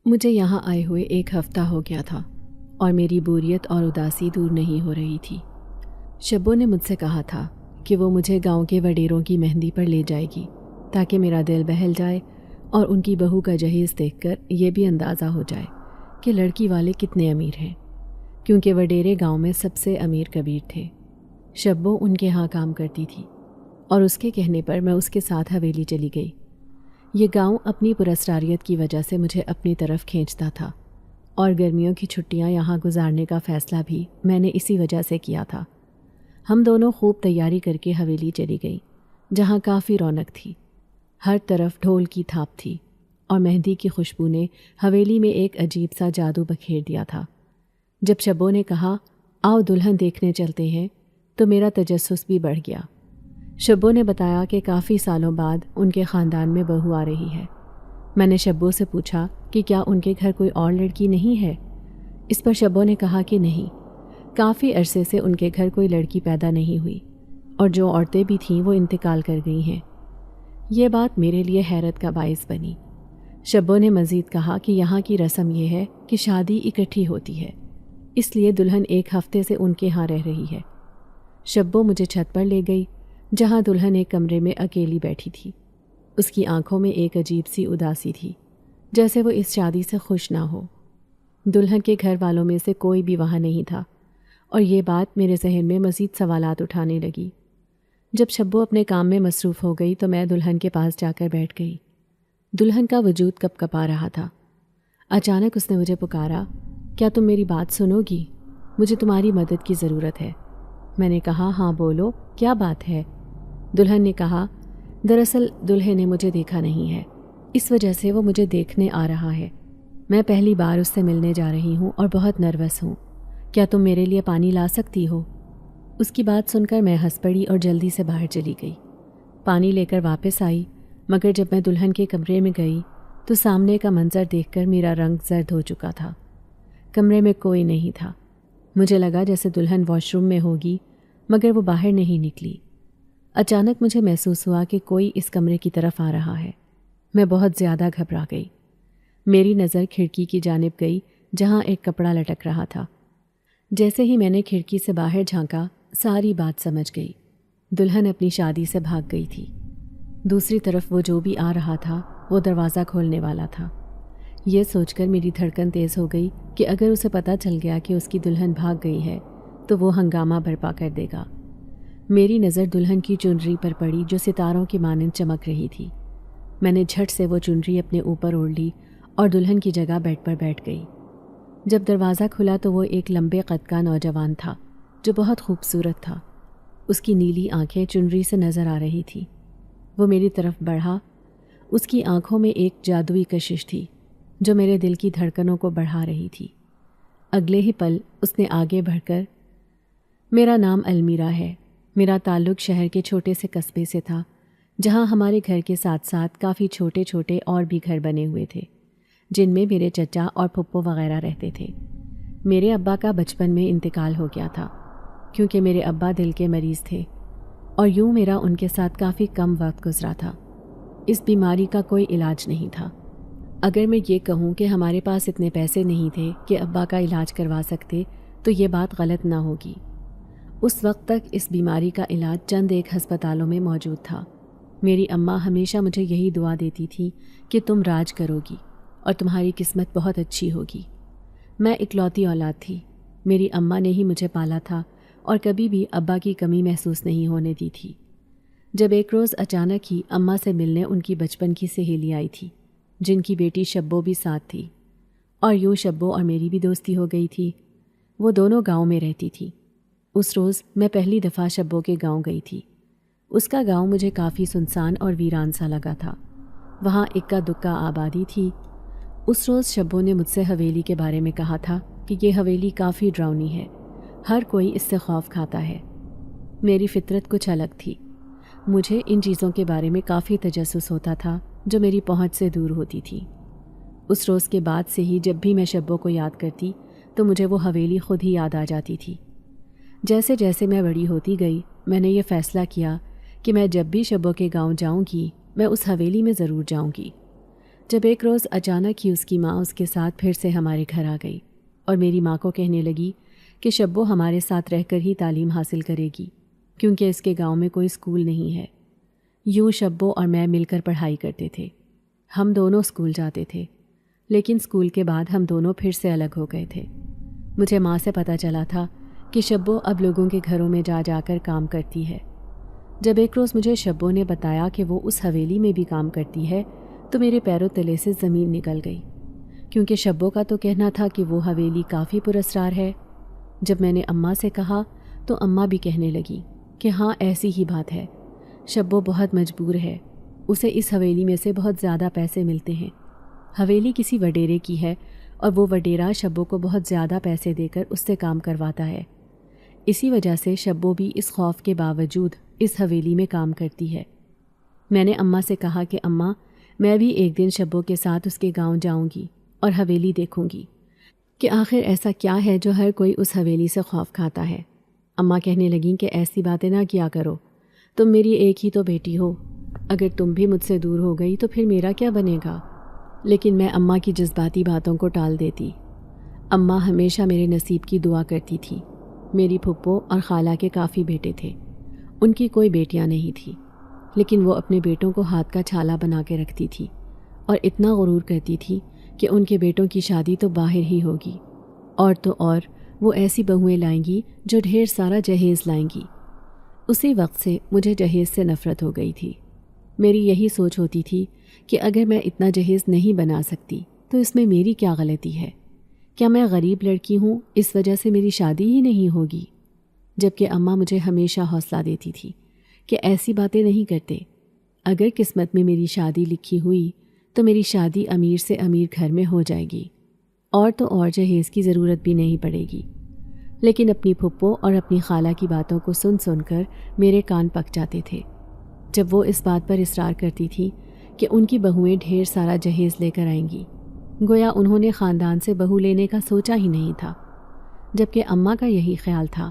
مجھے یہاں آئے ہوئے ایک ہفتہ ہو گیا تھا اور میری بوریت اور اداسی دور نہیں ہو رہی تھی۔ شبو نے مجھ سے کہا تھا کہ وہ مجھے گاؤں کے وڈیروں کی مہندی پر لے جائے گی تاکہ میرا دل بہل جائے اور ان کی بہو کا جہیز دیکھ کر یہ بھی اندازہ ہو جائے کہ لڑکی والے کتنے امیر ہیں، کیونکہ وڈیرے گاؤں میں سب سے امیر کبیر تھے۔ شبو ان کے ہاں کام کرتی تھی اور اس کے کہنے پر میں اس کے ساتھ حویلی چلی گئی۔ یہ گاؤں اپنی پراسراریت کی وجہ سے مجھے اپنی طرف کھینچتا تھا اور گرمیوں کی چھٹیاں یہاں گزارنے کا فیصلہ بھی میں نے اسی وجہ سے کیا تھا۔ ہم دونوں خوب تیاری کر کے حویلی چلی گئیں، جہاں کافی رونق تھی۔ ہر طرف ڈھول کی تھاپ تھی اور مہندی کی خوشبو نے حویلی میں ایک عجیب سا جادو بکھیر دیا تھا۔ جب شبو نے کہا آؤ دلہن دیکھنے چلتے ہیں تو میرا تجسس بھی بڑھ گیا۔ شبو نے بتایا کہ کافی سالوں بعد ان کے خاندان میں بہو آ رہی ہے۔ میں نے شبو سے پوچھا کہ کیا ان کے گھر کوئی اور لڑکی نہیں ہے؟ اس پر شبو نے کہا کہ نہیں، کافی عرصے سے ان کے گھر کوئی لڑکی پیدا نہیں ہوئی اور جو عورتیں بھی تھیں وہ انتقال کر گئی ہیں۔ یہ بات میرے لیے حیرت کا باعث بنی۔ شبو نے مزید کہا کہ یہاں کی رسم یہ ہے کہ شادی اکٹھی ہوتی ہے، اس لیے دلہن ایک ہفتے سے ان کے ہاں رہ رہی ہے۔ شبو مجھے چھت پر لے گئی جہاں دلہن ایک کمرے میں اکیلی بیٹھی تھی۔ اس کی آنکھوں میں ایک عجیب سی اداسی تھی، جیسے وہ اس شادی سے خوش نہ ہو۔ دلہن کے گھر والوں میں سے کوئی بھی وہاں نہیں تھا اور یہ بات میرے ذہن میں مزید سوالات اٹھانے لگی۔ جب شبو اپنے کام میں مصروف ہو گئی تو میں دلہن کے پاس جا کر بیٹھ گئی۔ دلہن کا وجود کپ کپا رہا تھا۔ اچانک اس نے مجھے پکارا، کیا تم میری بات سنو گی؟ مجھے تمہاری مدد کی ضرورت ہے۔ میں نے کہا ہاں بولو، کیا بات ہے؟ دلہن نے کہا دراصل دلہے نے مجھے دیکھا نہیں ہے، اس وجہ سے وہ مجھے دیکھنے آ رہا ہے۔ میں پہلی بار اس سے ملنے جا رہی ہوں اور بہت نروس ہوں۔ کیا تم میرے لیے پانی لا سکتی ہو؟ اس کی بات سن کر میں ہنس پڑی اور جلدی سے باہر چلی گئی۔ پانی لے کر واپس آئی، مگر جب میں دلہن کے کمرے میں گئی تو سامنے کا منظر دیکھ کر میرا رنگ زرد ہو چکا تھا۔ کمرے میں کوئی نہیں تھا۔ مجھے لگا جیسے دلہن واش روم میں ہوگی، مگر وہ باہر نہیں نکلی۔ اچانک مجھے محسوس ہوا کہ کوئی اس کمرے کی طرف آ رہا ہے۔ میں بہت زیادہ گھبرا گئی۔ میری نظر کھڑکی کی جانب گئی جہاں ایک کپڑا لٹک رہا تھا۔ جیسے ہی میں نے کھڑکی سے باہر جھانکا، ساری بات سمجھ گئی۔ دلہن اپنی شادی سے بھاگ گئی تھی۔ دوسری طرف وہ جو بھی آ رہا تھا وہ دروازہ کھولنے والا تھا۔ یہ سوچ کر میری دھڑکن تیز ہو گئی کہ اگر اسے پتہ چل گیا کہ اس کی دلہن بھاگ گئی ہے تو وہ ہنگامہ برپا کر دے گا۔ میری نظر دلہن کی چنری پر پڑی جو ستاروں کی مانند چمک رہی تھی۔ میں نے جھٹ سے وہ چنری اپنے اوپر اوڑھ لی اور دلہن کی جگہ بیڈ پر بیٹھ گئی۔ جب دروازہ کھلا تو وہ ایک لمبے قد کا نوجوان تھا جو بہت خوبصورت تھا۔ اس کی نیلی آنکھیں چنری سے نظر آ رہی تھی۔ وہ میری طرف بڑھا۔ اس کی آنکھوں میں ایک جادوئی کشش تھی جو میرے دل کی دھڑکنوں کو بڑھا رہی تھی۔ اگلے ہی پل اس نے آگے بڑھ کر، میرا نام المیرا ہے، میرا تعلق شہر کے چھوٹے سے قصبے سے تھا جہاں ہمارے گھر کے ساتھ ساتھ کافی چھوٹے چھوٹے اور بھی گھر بنے ہوئے تھے جن میں میرے چچا اور پھپھو وغیرہ رہتے تھے۔ میرے ابا کا بچپن میں انتقال ہو گیا تھا کیونکہ میرے ابا دل کے مریض تھے اور یوں میرا ان کے ساتھ کافی کم وقت گزرا تھا۔ اس بیماری کا کوئی علاج نہیں تھا۔ اگر میں یہ کہوں کہ ہمارے پاس اتنے پیسے نہیں تھے کہ ابا کا علاج کروا سکتے تو یہ بات غلط نہ ہوگی۔ اس وقت تک اس بیماری کا علاج چند ایک ہسپتالوں میں موجود تھا۔ میری اماں ہمیشہ مجھے یہی دعا دیتی تھی کہ تم راج کرو گی اور تمہاری قسمت بہت اچھی ہوگی۔ میں اکلوتی اولاد تھی۔ میری اماں نے ہی مجھے پالا تھا اور کبھی بھی ابا کی کمی محسوس نہیں ہونے دی تھی۔ جب ایک روز اچانک ہی اماں سے ملنے ان کی بچپن کی سہیلی آئی تھی جن کی بیٹی شبو بھی ساتھ تھی، اور یوں شبو اور میری بھی دوستی ہو گئی تھی۔ وہ دونوں گاؤں میں رہتی تھی۔ اس روز میں پہلی دفعہ شبو کے گاؤں گئی تھی۔ اس کا گاؤں مجھے کافی سنسان اور ویران سا لگا تھا۔ وہاں اکا دکا آبادی تھی۔ اس روز شبو نے مجھ سے حویلی کے بارے میں کہا تھا کہ یہ حویلی کافی ڈراؤنی ہے، ہر کوئی اس سے خوف کھاتا ہے۔ میری فطرت کچھ الگ تھی۔ مجھے ان چیزوں کے بارے میں کافی تجسس ہوتا تھا جو میری پہنچ سے دور ہوتی تھی۔ اس روز کے بعد سے ہی جب بھی میں شبو کو یاد کرتی تو مجھے وہ حویلی خود ہی یاد آ جاتی تھی۔ جیسے جیسے میں بڑی ہوتی گئی میں نے یہ فیصلہ کیا کہ میں جب بھی شبو کے گاؤں جاؤں گی میں اس حویلی میں ضرور جاؤں گی۔ جب ایک روز اچانک ہی اس کی ماں اس کے ساتھ پھر سے ہمارے گھر آ گئی اور میری ماں کو کہنے لگی کہ شبو ہمارے ساتھ رہ کر ہی تعلیم حاصل کرے گی کیونکہ اس کے گاؤں میں کوئی اسکول نہیں ہے۔ یوں شبو اور میں مل کر پڑھائی کرتے تھے۔ ہم دونوں اسکول جاتے تھے، لیکن اسکول کے بعد ہم دونوں پھر سے الگ ہو گئے تھے۔ مجھے ماں سے پتہ چلا تھا کہ شبو اب لوگوں کے گھروں میں جا جا کر کام کرتی ہے۔ جب ایک روز مجھے شبو نے بتایا کہ وہ اس حویلی میں بھی کام کرتی ہے تو میرے پیروں تلے سے زمین نکل گئی، کیونکہ شبو کا تو کہنا تھا کہ وہ حویلی کافی پراسرار ہے۔ جب میں نے اماں سے کہا تو اماں بھی کہنے لگی کہ ہاں ایسی ہی بات ہے، شبو بہت مجبور ہے، اسے اس حویلی میں سے بہت زیادہ پیسے ملتے ہیں۔ حویلی کسی وڈیرے کی ہے اور وہ وڈیرا شبو کو بہت زیادہ پیسے دے کر اس سے کام کرواتا ہے۔ اسی وجہ سے شبو بھی اس خوف کے باوجود اس حویلی میں کام کرتی ہے۔ میں نے اماں سے کہا کہ اماں، میں بھی ایک دن شبو کے ساتھ اس کے گاؤں جاؤں گی اور حویلی دیکھوں گی کہ آخر ایسا کیا ہے جو ہر کوئی اس حویلی سے خوف کھاتا ہے۔ اماں کہنے لگیں کہ ایسی باتیں نہ کیا کرو، تم میری ایک ہی تو بیٹی ہو، اگر تم بھی مجھ سے دور ہو گئی تو پھر میرا کیا بنے گا؟ لیکن میں اماں کی جذباتی باتوں کو ٹال دیتی۔ اماں ہمیشہ میرے نصیب کی دعا کرتی تھی۔ میری پھپھو اور خالہ کے کافی بیٹے تھے، ان کی کوئی بیٹیاں نہیں تھی، لیکن وہ اپنے بیٹوں کو ہاتھ کا چھالا بنا کے رکھتی تھی اور اتنا غرور کرتی تھی کہ ان کے بیٹوں کی شادی تو باہر ہی ہوگی، اور تو اور وہ ایسی بہویں لائیں گی جو ڈھیر سارا جہیز لائیں گی۔ اسی وقت سے مجھے جہیز سے نفرت ہو گئی تھی۔ میری یہی سوچ ہوتی تھی کہ اگر میں اتنا جہیز نہیں بنا سکتی تو اس میں میری کیا غلطی ہے؟ کیا میں غریب لڑکی ہوں اس وجہ سے میری شادی ہی نہیں ہوگی؟ جبکہ اماں مجھے ہمیشہ حوصلہ دیتی تھی کہ ایسی باتیں نہیں کرتے، اگر قسمت میں میری شادی لکھی ہوئی تو میری شادی امیر سے امیر گھر میں ہو جائے گی، اور تو اور جہیز کی ضرورت بھی نہیں پڑے گی۔ لیکن اپنی پھپھو اور اپنی خالہ کی باتوں کو سن سن کر میرے کان پک جاتے تھے۔ جب وہ اس بات پر اصرار کرتی تھی کہ ان کی بہویں ڈھیر سارا جہیز لے کر آئیں گی، گویا انہوں نے خاندان سے بہو لینے کا سوچا ہی نہیں تھا، جبکہ اماں کا یہی خیال تھا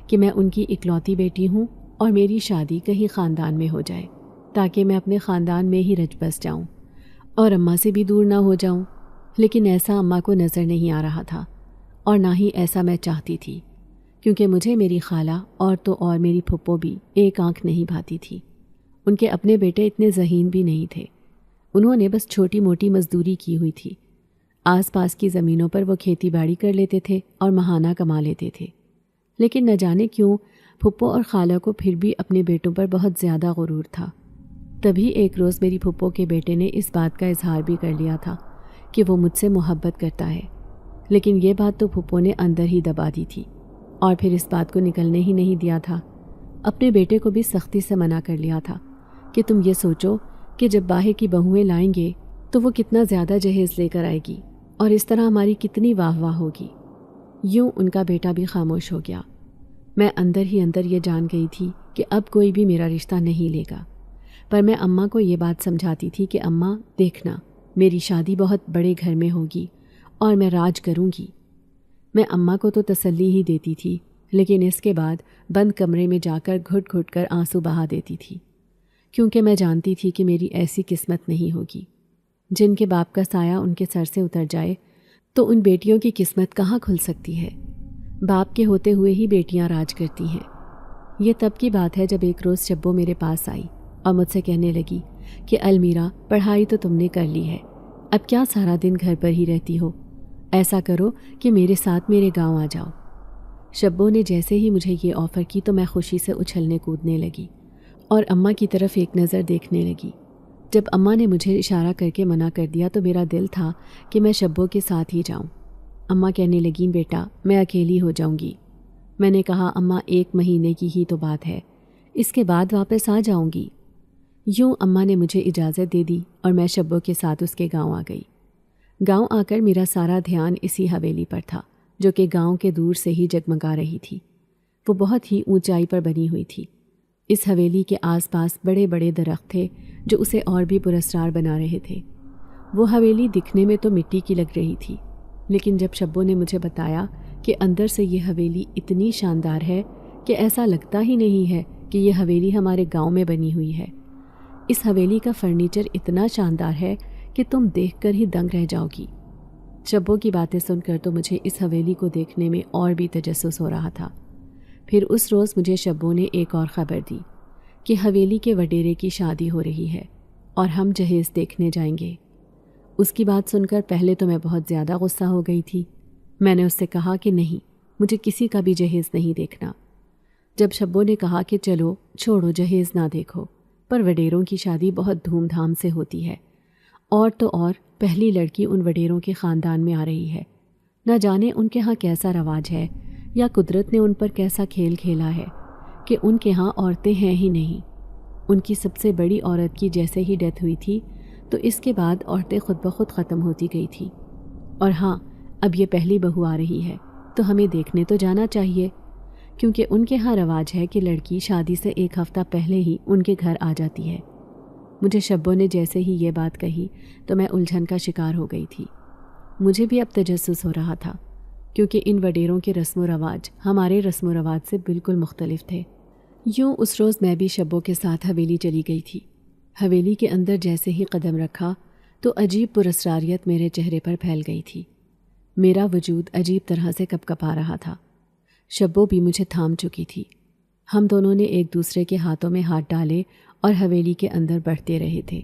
کہ میں ان کی اکلوتی بیٹی ہوں اور میری شادی کہیں خاندان میں ہو جائے تاکہ میں اپنے خاندان میں ہی رچ بس جاؤں اور اماں سے بھی دور نہ ہو جاؤں۔ لیکن ایسا اماں کو نظر نہیں آ رہا تھا، اور نہ ہی ایسا میں چاہتی تھی، کیونکہ مجھے میری خالہ اور تو اور میری پھپھو بھی ایک آنکھ نہیں بھاتی تھی۔ ان کے اپنے بیٹے اتنے ذہین بھی نہیں تھے، انہوں نے بس چھوٹی موٹی مزدوری کی ہوئی تھی، آس پاس کی زمینوں پر وہ کھیتی باڑی کر لیتے تھے اور ماہانہ کما لیتے تھے۔ لیکن نہ جانے کیوں پھپھو اور خالہ کو پھر بھی اپنے بیٹوں پر بہت زیادہ غرور تھا۔ تبھی ایک روز میری پھپھو کے بیٹے نے اس بات کا اظہار بھی کر لیا تھا کہ وہ مجھ سے محبت کرتا ہے، لیکن یہ بات تو پھپھو نے اندر ہی دبا دی تھی اور پھر اس بات کو نکلنے ہی نہیں دیا تھا۔ اپنے بیٹے کو بھی سختی سے منع کر لیا تھا کہ تم یہ سوچو کہ جب باہر کی بہویں لائیں گے تو وہ کتنا زیادہ جہیز لے کر آئے گی اور اس طرح ہماری کتنی واہ واہ ہوگی۔ یوں ان کا بیٹا بھی خاموش ہو گیا۔ میں اندر ہی اندر یہ جان گئی تھی کہ اب کوئی بھی میرا رشتہ نہیں لے گا، پر میں اماں کو یہ بات سمجھاتی تھی کہ اماں دیکھنا، میری شادی بہت بڑے گھر میں ہوگی اور میں راج کروں گی۔ میں اماں کو تو تسلی ہی دیتی تھی، لیکن اس کے بعد بند کمرے میں جا کر گھٹ گھٹ کر آنسو بہا دیتی تھی، کیونکہ میں جانتی تھی کہ میری ایسی قسمت نہیں ہوگی۔ جن کے باپ کا سایہ ان کے سر سے اتر جائے تو ان بیٹیوں کی قسمت کہاں کھل سکتی ہے؟ باپ کے ہوتے ہوئے ہی بیٹیاں راج کرتی ہیں۔ یہ تب کی بات ہے جب ایک روز شبو میرے پاس آئی اور مجھ سے کہنے لگی کہ المیرا، پڑھائی تو تم نے کر لی ہے، اب کیا سارا دن گھر پر ہی رہتی ہو؟ ایسا کرو کہ میرے ساتھ میرے گاؤں آ جاؤ۔ شبو نے جیسے ہی مجھے یہ آفر کی تو میں خوشی سے اچھلنے کودنے لگی اور اماں کی طرف ایک نظر دیکھنے لگی۔ جب اماں نے مجھے اشارہ کر کے منع کر دیا تو میرا دل تھا کہ میں شبو کے ساتھ ہی جاؤں۔ اماں کہنے لگیں، بیٹا میں اکیلی ہو جاؤں گی۔ میں نے کہا، اماں 1 مہینے کی ہی تو بات ہے، اس کے بعد واپس آ جاؤں گی۔ یوں اماں نے مجھے اجازت دے دی اور میں شبو کے ساتھ اس کے گاؤں آ گئی۔ گاؤں آ کر میرا سارا دھیان اسی حویلی پر تھا جو کہ گاؤں کے دور سے ہی جگمگا رہی تھی۔ وہ بہت ہی اونچائی پر بنی ہوئی تھی۔ اس حویلی کے آس پاس بڑے بڑے درخت تھے جو اسے اور بھی پراسرار بنا رہے تھے۔ وہ حویلی دکھنے میں تو مٹی کی لگ رہی تھی، لیکن جب شبو نے مجھے بتایا کہ اندر سے یہ حویلی اتنی شاندار ہے کہ ایسا لگتا ہی نہیں ہے کہ یہ حویلی ہمارے گاؤں میں بنی ہوئی ہے۔ اس حویلی کا فرنیچر اتنا شاندار ہے کہ تم دیکھ کر ہی دنگ رہ جاؤ گی۔ شبو کی باتیں سن کر تو مجھے اس حویلی کو دیکھنے میں اور بھی تجسس ہو رہا تھا۔ پھر اس روز مجھے شبو نے ایک اور خبر دی کہ حویلی کے وڈیرے کی شادی ہو رہی ہے اور ہم جہیز دیکھنے جائیں گے۔ اس کی بات سن کر پہلے تو میں بہت زیادہ غصہ ہو گئی تھی۔ میں نے اس سے کہا کہ نہیں، مجھے کسی کا بھی جہیز نہیں دیکھنا۔ جب شبو نے کہا کہ چلو چھوڑو جہیز نہ دیکھو، پر وڈیروں کی شادی بہت دھوم دھام سے ہوتی ہے، اور تو اور پہلی لڑکی ان وڈیروں کے خاندان میں آ رہی ہے، نہ جانے ان کے ہاں کیسا رواج ہے یا قدرت نے ان پر کیسا کھیل کھیلا ہے کہ ان کے ہاں عورتیں ہیں ہی نہیں۔ ان کی سب سے بڑی عورت کی جیسے ہی ڈیتھ ہوئی تھی تو اس کے بعد عورتیں خود بخود ختم ہوتی گئی تھیں۔ اور ہاں، اب یہ پہلی بہو آ رہی ہے تو ہمیں دیکھنے تو جانا چاہیے، کیونکہ ان کے ہاں رواج ہے کہ لڑکی شادی سے ایک ہفتہ پہلے ہی ان کے گھر آ جاتی ہے۔ مجھے شبو نے جیسے ہی یہ بات کہی تو میں الجھن کا شکار ہو گئی تھی۔ مجھے بھی اب تجسس ہو رہا تھا، کیونکہ ان وڈیروں کے رسم و رواج ہمارے رسم و رواج سے بالکل مختلف تھے۔ یوں اس روز میں بھی شبو کے ساتھ حویلی چلی گئی تھی۔ حویلی کے اندر جیسے ہی قدم رکھا تو عجیب پراسراریت میرے چہرے پر پھیل گئی تھی۔ میرا وجود عجیب طرح سے کپکپا رہا تھا۔ شبو بھی مجھے تھام چکی تھی۔ ہم دونوں نے ایک دوسرے کے ہاتھوں میں ہاتھ ڈالے اور حویلی کے اندر بڑھتے رہے تھے۔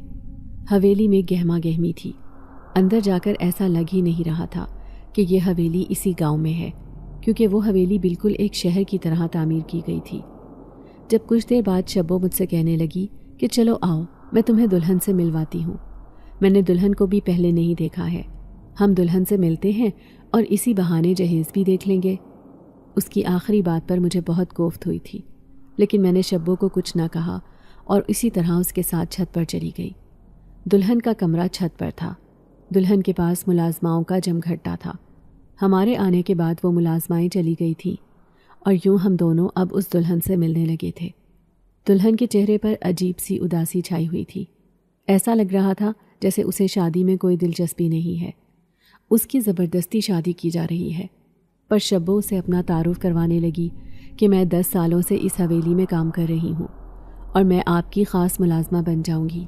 حویلی میں گہما گہمی تھی۔ اندر جا کر ایسا لگ ہی نہیں رہا تھا کہ یہ حویلی اسی گاؤں میں ہے، کیونکہ وہ حویلی بالکل ایک شہر کی طرح تعمیر کی گئی تھی۔ جب کچھ دیر بعد شبو مجھ سے کہنے لگی کہ چلو آؤ، میں تمہیں دلہن سے ملواتی ہوں۔ میں نے دلہن کو بھی پہلے نہیں دیکھا ہے، ہم دلہن سے ملتے ہیں اور اسی بہانے جہیز بھی دیکھ لیں گے۔ اس کی آخری بات پر مجھے بہت کوفت ہوئی تھی، لیکن میں نے شبو کو کچھ نہ کہا اور اسی طرح اس کے ساتھ چھت پر چلی گئی۔ دلہن کا کمرہ چھت پر تھا۔ دلہن کے پاس ملازماؤں کا جمگھٹا تھا۔ ہمارے آنے کے بعد وہ ملازمائیں چلی گئی تھیں اور یوں ہم دونوں اب اس دلہن سے ملنے لگے تھے۔ دلہن کے چہرے پر عجیب سی اداسی چھائی ہوئی تھی۔ ایسا لگ رہا تھا جیسے اسے شادی میں کوئی دلچسپی نہیں ہے، اس کی زبردستی شادی کی جا رہی ہے۔ پر شبو اسے اپنا تعارف کروانے لگی کہ میں 10 سالوں سے اس حویلی میں کام کر رہی ہوں اور میں آپ کی خاص ملازمہ بن جاؤں گی۔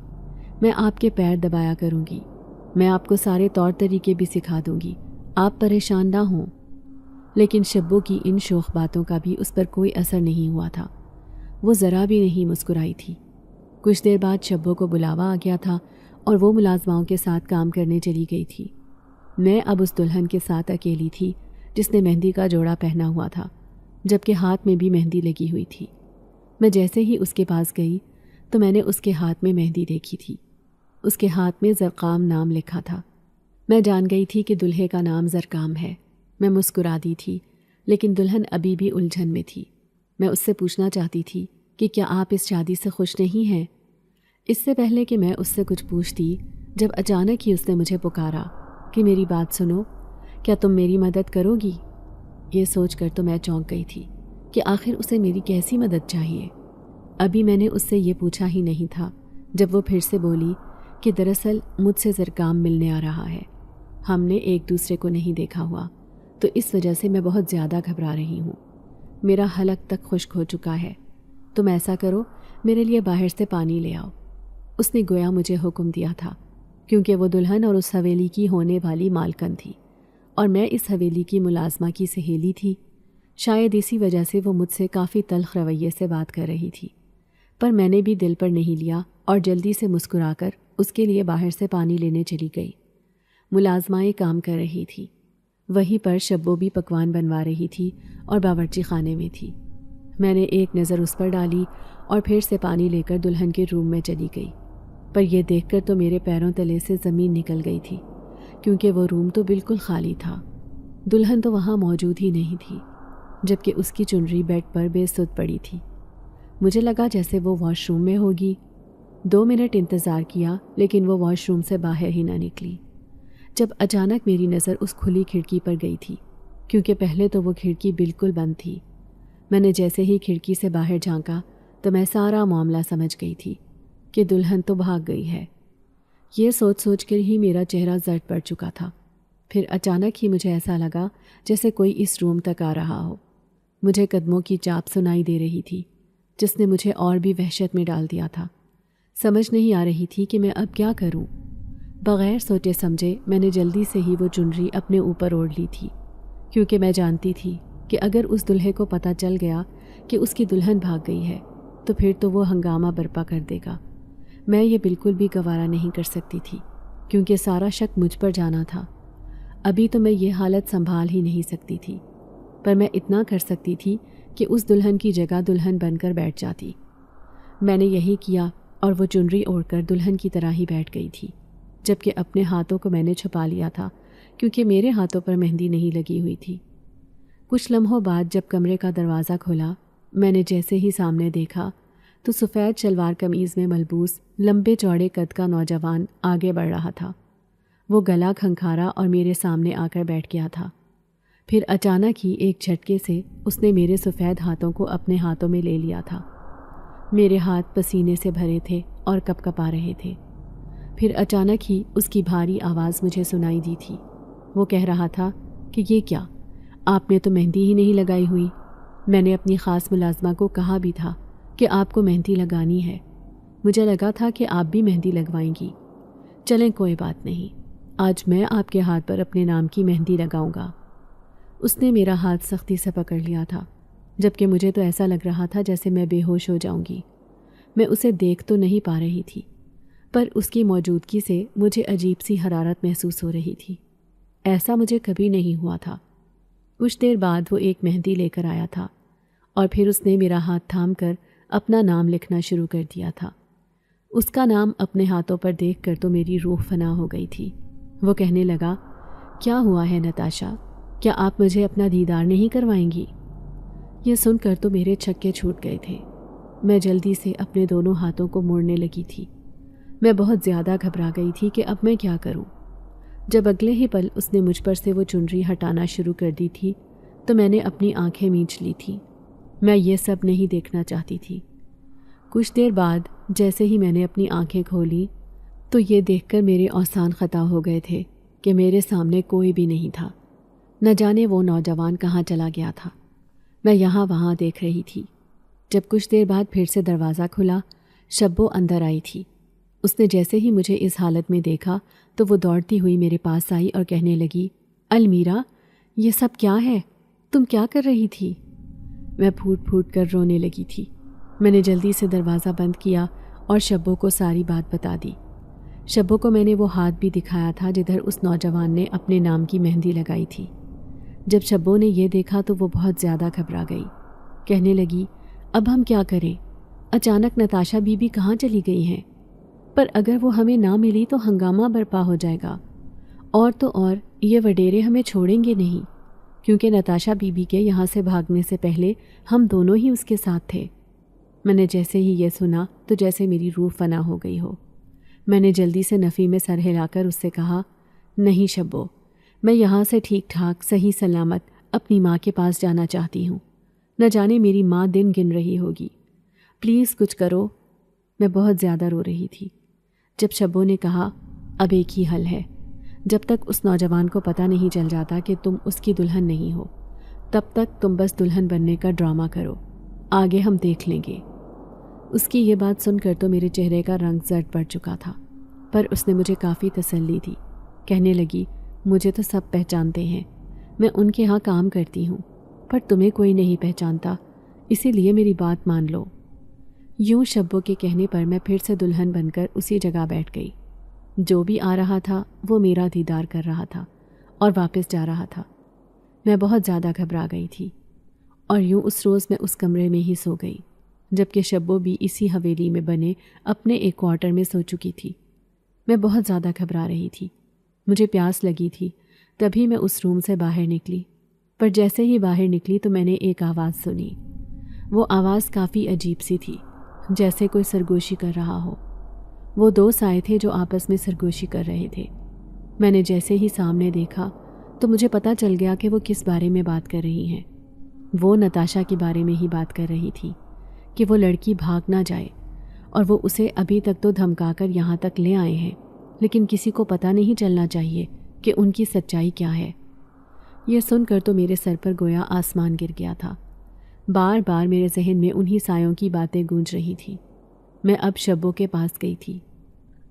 میں آپ کے پیر دبایا کروں گی، میں آپ کو سارے طور طریقے بھی سکھا دوں گی، آپ پریشان نہ ہوں۔ لیکن شبو کی ان شوخ باتوں کا بھی اس پر کوئی اثر نہیں ہوا تھا۔ وہ ذرا بھی نہیں مسکرائی تھی۔ کچھ دیر بعد شبو کو بلاوا آ گیا تھا اور وہ ملازماؤں کے ساتھ کام کرنے چلی گئی تھی۔ میں اب اس دلہن کے ساتھ اکیلی تھی جس نے مہندی کا جوڑا پہنا ہوا تھا، جبکہ ہاتھ میں بھی مہندی لگی ہوئی تھی۔ میں جیسے ہی اس کے پاس گئی تو میں نے اس کے ہاتھ میں مہندی دیکھی تھی۔ اس کے ہاتھ میں زرقام نام لکھا تھا۔ میں جان گئی تھی کہ دلہے کا نام زرقام ہے۔ میں مسکرا دی تھی، لیکن دلہن ابھی بھی الجھن میں تھی۔ میں اس سے پوچھنا چاہتی تھی کہ کیا آپ اس شادی سے خوش نہیں ہیں؟ اس سے پہلے کہ میں اس سے کچھ پوچھتی، جب اچانک ہی اس نے مجھے پکارا کہ میری بات سنو، کیا تم میری مدد کرو گی؟ یہ سوچ کر تو میں چونک گئی تھی کہ آخر اسے میری کیسی مدد چاہیے۔ ابھی میں نے اس سے یہ پوچھا ہی نہیں تھا جب وہ پھر سے بولی کہ دراصل مجھ سے زرقام ملنے آ رہا ہے۔ ہم نے ایک دوسرے کو نہیں دیکھا ہوا، تو اس وجہ سے میں بہت زیادہ گھبرا رہی ہوں۔ میرا حلق تک خشک ہو چکا ہے۔ تم ایسا کرو، میرے لیے باہر سے پانی لے آؤ۔ اس نے گویا مجھے حکم دیا تھا، کیونکہ وہ دلہن اور اس حویلی کی ہونے والی مالکن تھی اور میں اس حویلی کی ملازمہ کی سہیلی تھی۔ شاید اسی وجہ سے وہ مجھ سے کافی تلخ رویے سے بات کر رہی تھی، پر میں نے بھی دل پر نہیں لیا اور جلدی سے مسکرا کر اس کے لیے باہر سے پانی لینے چلی گئی۔ ملازمائیں کام کر رہی تھی، وہیں پر شبو بھی پکوان بنوا رہی تھی اور باورچی خانے میں تھی۔ میں نے ایک نظر اس پر ڈالی اور پھر سے پانی لے کر دلہن کے روم میں چلی گئی، پر یہ دیکھ کر تو میرے پیروں تلے سے زمین نکل گئی تھی، کیونکہ وہ روم تو بالکل خالی تھا۔ دلہن تو وہاں موجود ہی نہیں تھی، جبکہ اس کی چنری بیڈ پر بے سود پڑی تھی۔ مجھے لگا جیسے وہ واش روم میں ہوگی۔ 2 منٹ انتظار کیا، لیکن وہ واش روم سے باہر ہی نہ نکلی، جب اچانک میری نظر اس کھلی کھڑکی پر گئی تھی، کیونکہ پہلے تو وہ کھڑکی بالکل بند تھی۔ میں نے جیسے ہی کھڑکی سے باہر جھانکا تو میں سارا معاملہ سمجھ گئی تھی کہ دلہن تو بھاگ گئی ہے۔ یہ سوچ سوچ کر ہی میرا چہرہ زرد پڑ چکا تھا۔ پھر اچانک ہی مجھے ایسا لگا جیسے کوئی اس روم تک آ رہا ہو۔ مجھے قدموں کی چاپ سنائی دے رہی تھی، جس نے مجھے اور بھی وحشت میں ڈال دیا تھا۔ سمجھ نہیں آ رہی تھی کہ میں اب کیا کروں۔ بغیر سوچے سمجھے میں نے جلدی سے ہی وہ چنری اپنے اوپر اوڑھ لی تھی، کیونکہ میں جانتی تھی کہ اگر اس دلہے کو پتہ چل گیا کہ اس کی دلہن بھاگ گئی ہے تو پھر تو وہ ہنگامہ برپا کر دے گا۔ میں یہ بالکل بھی گوارا نہیں کر سکتی تھی، کیونکہ سارا شک مجھ پر جانا تھا۔ ابھی تو میں یہ حالت سنبھال ہی نہیں سکتی تھی، پر میں اتنا کر سکتی تھی کہ اس دلہن کی جگہ دلہن بن کر بیٹھ جاتی۔ میں نے یہی کیا اور وہ چنری اوڑھ کر دلہن کی طرح ہی بیٹھ گئی تھی، جبکہ اپنے ہاتھوں کو میں نے چھپا لیا تھا کیونکہ میرے ہاتھوں پر مہندی نہیں لگی ہوئی تھی۔ کچھ لمحوں بعد جب کمرے کا دروازہ کھلا، میں نے جیسے ہی سامنے دیکھا تو سفید شلوار قمیض میں ملبوس لمبے چوڑے قد کا نوجوان آگے بڑھ رہا تھا۔ وہ گلا کھنکھارا اور میرے سامنے آ کر بیٹھ گیا تھا۔ پھر اچانک ہی ایک جھٹکے سے اس نے میرے سفید ہاتھوں کو اپنے ہاتھوں میں لے لیا تھا۔ میرے ہاتھ پسینے سے بھرے تھے اور کپکپا رہے تھے۔ پھر اچانک ہی اس کی بھاری آواز مجھے سنائی دی تھی۔ وہ کہہ رہا تھا کہ یہ کیا، آپ نے تو مہندی ہی نہیں لگائی ہوئی۔ میں نے اپنی خاص ملازمہ کو کہا بھی تھا کہ آپ کو مہندی لگانی ہے۔ مجھے لگا تھا کہ آپ بھی مہندی لگوائیں گی۔ چلیں کوئی بات نہیں، آج میں آپ کے ہاتھ پر اپنے نام کی مہندی لگاؤں گا۔ اس نے میرا ہاتھ سختی سے پکڑ لیا تھا، جبکہ مجھے تو ایسا لگ رہا تھا جیسے میں بے ہوش ہو جاؤں گی۔ میں اسے دیکھ تو نہیں پا رہی تھی، پر اس کی موجودگی سے مجھے عجیب سی حرارت محسوس ہو رہی تھی۔ ایسا مجھے کبھی نہیں ہوا تھا۔ کچھ دیر بعد وہ ایک مہندی لے کر آیا تھا اور پھر اس نے میرا ہاتھ تھام کر اپنا نام لکھنا شروع کر دیا تھا۔ اس کا نام اپنے ہاتھوں پر دیکھ کر تو میری روح فنا ہو گئی تھی۔ وہ کہنے لگا، کیا ہوا ہے نتاشا، کیا آپ مجھے اپنا دیدار نہیں کروائیں گی؟ یہ سن کر تو میرے چھکے چھوٹ گئے تھے۔ میں جلدی سے اپنے دونوں ہاتھوں کو موڑنے لگی تھی۔ میں بہت زیادہ گھبرا گئی تھی کہ اب میں کیا کروں۔ جب اگلے ہی پل اس نے مجھ پر سے وہ چنری ہٹانا شروع کر دی تھی تو میں نے اپنی آنکھیں میچ لی تھیں۔ میں یہ سب نہیں دیکھنا چاہتی تھی۔ کچھ دیر بعد جیسے ہی میں نے اپنی آنکھیں کھولیں تو یہ دیکھ کر میرے اوسان خطا ہو گئے تھے کہ میرے سامنے کوئی بھی نہیں تھا۔ نہ جانے وہ نوجوان کہاں چلا گیا تھا۔ میں یہاں وہاں دیکھ رہی تھی۔ جب کچھ دیر بعد پھر سے دروازہ کھلا، شبو اندر آئی تھی۔ اس نے جیسے ہی مجھے اس حالت میں دیکھا تو وہ دوڑتی ہوئی میرے پاس آئی اور کہنے لگی، المیرا، یہ سب کیا ہے؟ تم کیا کر رہی تھی؟ میں پھوٹ پھوٹ کر رونے لگی تھی۔ میں نے جلدی سے دروازہ بند کیا اور شبو کو ساری بات بتا دی۔ شبو کو میں نے وہ ہاتھ بھی دکھایا تھا جدھر اس نوجوان نے اپنے نام کی مہندی لگائی تھی۔ جب شبو نے یہ دیکھا تو وہ بہت زیادہ گھبرا گئی۔ کہنے لگی، اب ہم کیا کریں؟ اچانک نتاشا بی بی کہاں چلی گئی ہیں؟ پر اگر وہ ہمیں نہ ملی تو ہنگامہ برپا ہو جائے گا، اور تو اور یہ وڈیرے ہمیں چھوڑیں گے نہیں، کیونکہ نتاشا بی بی کے یہاں سے بھاگنے سے پہلے ہم دونوں ہی اس کے ساتھ تھے۔ میں نے جیسے ہی یہ سنا تو جیسے میری روح فنا ہو گئی ہو۔ میں نے جلدی سے نفی میں سر ہلا کر اس سے کہا، نہیں شبو، میں یہاں سے ٹھیک ٹھاک صحیح سلامت اپنی ماں کے پاس جانا چاہتی ہوں۔ نہ جانے میری ماں دن گن رہی ہوگی، پلیز کچھ کرو۔ میں بہت زیادہ رو رہی تھی۔ جب شبو نے کہا، اب ایک ہی حل ہے، جب تک اس نوجوان کو پتہ نہیں چل جاتا کہ تم اس کی دلہن نہیں ہو، تب تک تم بس دلہن بننے کا ڈرامہ کرو، آگے ہم دیکھ لیں گے۔ اس کی یہ بات سن کر تو میرے چہرے کا رنگ زرد پڑ چکا تھا، پر اس نے مجھے کافی تسلی دی۔ کہنے لگی، مجھے تو سب پہچانتے ہیں، میں ان کے ہاں کام کرتی ہوں، پر تمہیں کوئی نہیں پہچانتا، اسی لیے میری بات مان لو۔ یوں شبو کے کہنے پر میں پھر سے دلہن بن کر اسی جگہ بیٹھ گئی۔ جو بھی آ رہا تھا وہ میرا دیدار کر رہا تھا اور واپس جا رہا تھا۔ میں بہت زیادہ گھبرا گئی تھی اور یوں اس روز میں اس کمرے میں ہی سو گئی، جبکہ شبو بھی اسی حویلی میں بنے اپنے ایک کوارٹر میں سو چکی تھی۔ میں بہت زیادہ گھبرا رہی تھی۔ مجھے پیاس لگی تھی، تبھی میں اس روم سے باہر نکلی، پر جیسے ہی باہر نکلی تو میں نے ایک آواز سنی۔ وہ آواز کافی عجیب سی تھی، جیسے کوئی سرگوشی کر رہا ہو۔ وہ دو سائے تھے جو آپس میں سرگوشی کر رہے تھے۔ میں نے جیسے ہی سامنے دیکھا تو مجھے پتہ چل گیا کہ وہ کس بارے میں بات کر رہی ہیں۔ وہ نتاشا کے بارے میں ہی بات کر رہی تھی کہ وہ لڑکی بھاگ نہ جائے، اور وہ اسے ابھی تک تو دھمکا کر یہاں تک لے آئے ہیں، لیکن کسی کو پتہ نہیں چلنا چاہیے کہ ان کی سچائی کیا ہے۔ یہ سن کر تو میرے سر پر گویا آسمان گر گیا تھا۔ بار بار میرے ذہن میں انہی سایوں کی باتیں گونج رہی تھیں۔ میں اب شبو کے پاس گئی تھی۔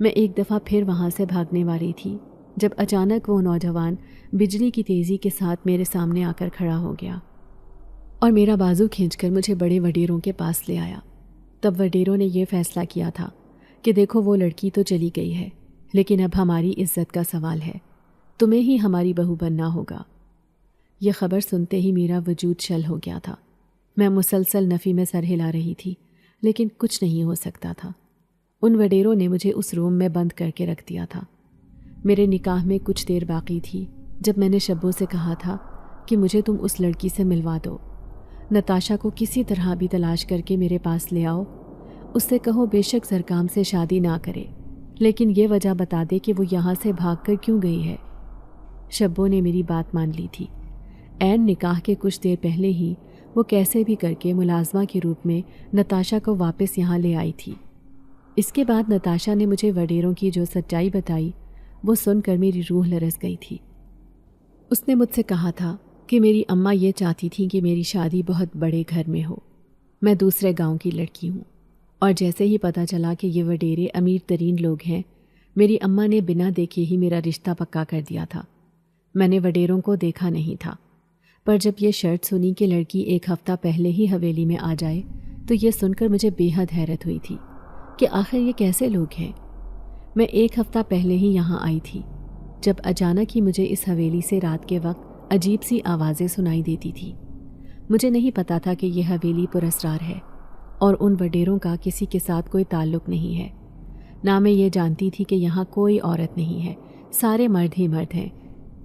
میں ایک دفعہ پھر وہاں سے بھاگنے والی تھی جب اچانک وہ نوجوان بجلی کی تیزی کے ساتھ میرے سامنے آ کر کھڑا ہو گیا اور میرا بازو کھینچ کر مجھے بڑے وڈیروں کے پاس لے آیا۔ تب وڈیروں نے یہ فیصلہ کیا تھا کہ دیکھو وہ لڑکی تو چلی گئی ہے، لیکن اب ہماری عزت کا سوال ہے، تمہیں ہی ہماری بہو بننا ہوگا۔ یہ خبر سنتے ہی میرا وجود شل ہو گیا تھا۔ میں مسلسل نفی میں سر ہلا رہی تھی، لیکن کچھ نہیں ہو سکتا تھا۔ ان وڈیروں نے مجھے اس روم میں بند کر کے رکھ دیا تھا۔ میرے نکاح میں کچھ دیر باقی تھی جب میں نے شبو سے کہا تھا کہ مجھے تم اس لڑکی سے ملوا دو، نتاشا کو کسی طرح بھی تلاش کر کے میرے پاس لے آؤ، اس سے کہو بے شک زرکام سے شادی نہ کرے، لیکن یہ وجہ بتا دے کہ وہ یہاں سے بھاگ کر کیوں گئی ہے۔ شبو نے میری بات مان لی تھی۔ عین نکاح کے کچھ دیر پہلے ہی وہ کیسے بھی کر کے ملازمہ کے روپ میں نتاشا کو واپس یہاں لے آئی تھی۔ اس کے بعد نتاشا نے مجھے وڈیروں کی جو سچائی بتائی وہ سن کر میری روح لرز گئی تھی۔ اس نے مجھ سے کہا تھا کہ میری اماں یہ چاہتی تھیں کہ میری شادی بہت بڑے گھر میں ہو، میں دوسرے گاؤں کی لڑکی ہوں، اور جیسے ہی پتہ چلا کہ یہ وڈیرے امیر ترین لوگ ہیں، میری اماں نے بنا دیکھے ہی میرا رشتہ پکا کر دیا تھا۔ میں نے وڈیروں کو دیکھا نہیں تھا، پر جب یہ شرط سنی کہ لڑکی ایک ہفتہ پہلے ہی حویلی میں آ جائے تو یہ سن کر مجھے بے حد حیرت ہوئی تھی کہ آخر یہ کیسے لوگ ہیں۔ میں ایک ہفتہ پہلے ہی یہاں آئی تھی جب اچانک ہی مجھے اس حویلی سے رات کے وقت عجیب سی آوازیں سنائی دیتی تھی۔ مجھے نہیں پتا تھا کہ یہ حویلی پراسرار ہے اور ان وڈیروں کا کسی کے ساتھ کوئی تعلق نہیں ہے۔ نہ میں یہ جانتی تھی کہ یہاں کوئی عورت نہیں ہے، سارے مرد ہی مرد ہیں۔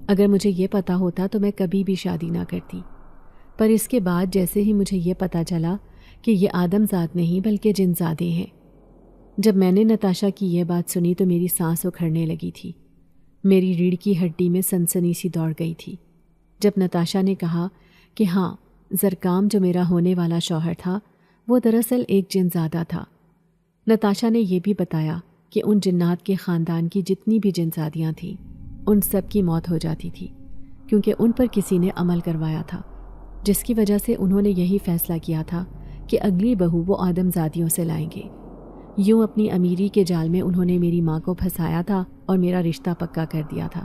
اگر مجھے یہ پتا ہوتا تو میں کبھی بھی شادی نہ کرتی، پر اس کے بعد جیسے ہی مجھے یہ پتا چلا کہ یہ آدم ذات نہیں بلکہ جن زادے ہیں، جب میں نے نتاشا کی یہ بات سنی تو میری سانس اکھڑنے لگی تھی۔ میری ریڑھ کی ہڈی میں سنسنی سی دوڑ گئی تھی جب نتاشا نے کہا کہ ہاں، زرکام جو میرا ہونے والا شوہر تھا وہ دراصل ایک جن زادہ تھا۔ نتاشا نے یہ بھی بتایا کہ ان جنات کے خاندان کی جتنی بھی جن زادیاں تھیں ان سب کی موت ہو جاتی تھی، کیونکہ ان پر کسی نے عمل کروایا تھا، جس کی وجہ سے انہوں نے یہی فیصلہ کیا تھا کہ اگلی بہو وہ آدم زادیوں سے لائیں گے۔ یوں اپنی امیری کے جال میں انہوں نے میری ماں کو پھنسایا تھا اور میرا رشتہ پکا کر دیا تھا۔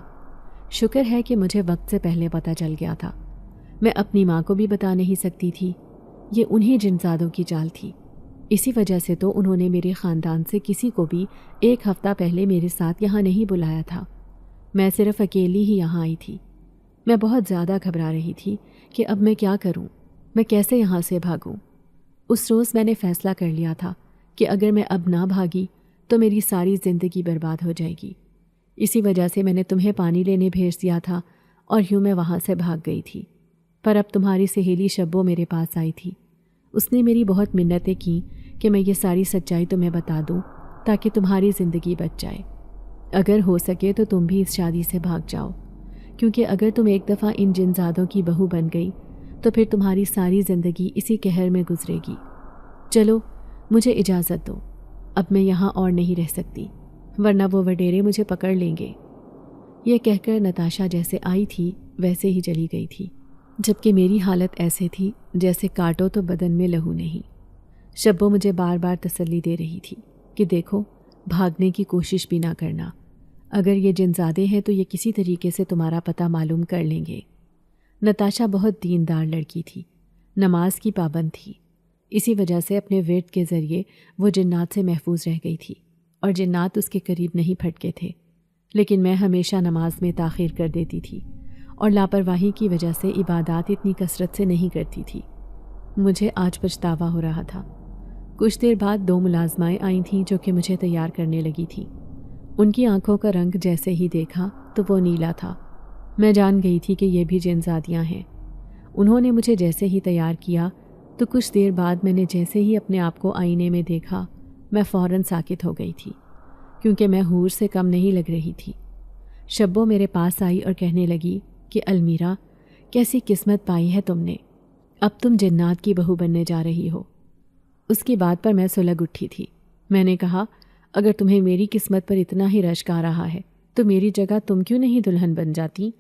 شکر ہے کہ مجھے وقت سے پہلے پتہ چل گیا تھا۔ میں اپنی ماں کو بھی بتا نہیں سکتی تھی، یہ انہی جنزادوں کی چال تھی۔ اسی وجہ سے تو انہوں نے میرے خاندان سے کسی کو بھی ایک ہفتہ پہلے میرے ساتھ یہاں نہیں بلایا تھا۔ میں صرف اکیلی ہی یہاں آئی تھی۔ میں بہت زیادہ گھبرا رہی تھی کہ اب میں کیا کروں، میں کیسے یہاں سے بھاگوں۔ اس روز میں نے فیصلہ کر لیا تھا کہ اگر میں اب نہ بھاگی تو میری ساری زندگی برباد ہو جائے گی۔ اسی وجہ سے میں نے تمہیں پانی لینے بھیج دیا تھا اور یوں میں وہاں سے بھاگ گئی تھی۔ پر اب تمہاری سہیلی شبو میرے پاس آئی تھی۔ اس نے میری بہت منتیں کیں کہ میں یہ ساری سچائی تمہیں بتا دوں تاکہ تمہاری زندگی بچ جائے۔ اگر ہو سکے تو تم بھی اس شادی سے بھاگ جاؤ، کیونکہ اگر تم ایک دفعہ ان جنزادوں کی بہو بن گئی تو پھر تمہاری ساری زندگی اسی قہر میں گزرے گی۔ چلو مجھے اجازت دو، اب میں یہاں اور نہیں رہ سکتی، ورنہ وہ وڈیرے مجھے پکڑ لیں گے۔ یہ کہہ کر نتاشا جیسے آئی تھی ویسے ہی چلی گئی تھی، جبکہ میری حالت ایسے تھی جیسے کاٹو تو بدن میں لہو نہیں۔ شبو مجھے بار بار تسلی دے رہی تھی کہ دیکھو، بھاگنے کی کوشش بھی نہ کرنا، اگر یہ جنزادے ہیں تو یہ کسی طریقے سے تمہارا پتہ معلوم کر لیں گے۔ نتاشا بہت دیندار لڑکی تھی، نماز کی پابند تھی، اسی وجہ سے اپنے ورد کے ذریعے وہ جنات سے محفوظ رہ گئی تھی اور جنات اس کے قریب نہیں پھٹکے تھے، لیکن میں ہمیشہ نماز میں تاخیر کر دیتی تھی اور لاپرواہی کی وجہ سے عبادات اتنی کثرت سے نہیں کرتی تھی۔ مجھے آج پچھتاوا ہو رہا تھا۔ کچھ دیر بعد 2 ملازمائیں آئی تھیں جو کہ مجھے تیار کرنے لگی تھیں۔ ان کی آنکھوں کا رنگ جیسے ہی دیکھا تو وہ نیلا تھا۔ میں جان گئی تھی کہ یہ بھی جنزادیاں ہیں۔ انہوں نے مجھے جیسے ہی تیار کیا تو کچھ دیر بعد میں نے جیسے ہی اپنے آپ کو آئینے میں دیکھا، میں فوراً ساکت ہو گئی تھی، کیونکہ میں حور سے کم نہیں لگ رہی تھی۔ شبو میرے پاس آئی اور کہنے لگی کہ المیرا، کیسی قسمت پائی ہے تم نے، اب تم جنات کی بہو بننے جا رہی ہو۔ اس کی بات پر میں سلگ اٹھی تھی۔ میں نے کہا، اگر تمہیں میری قسمت پر اتنا ہی رشک آ رہا ہے تو میری جگہ تم کیوں نہیں دلہن بن جاتی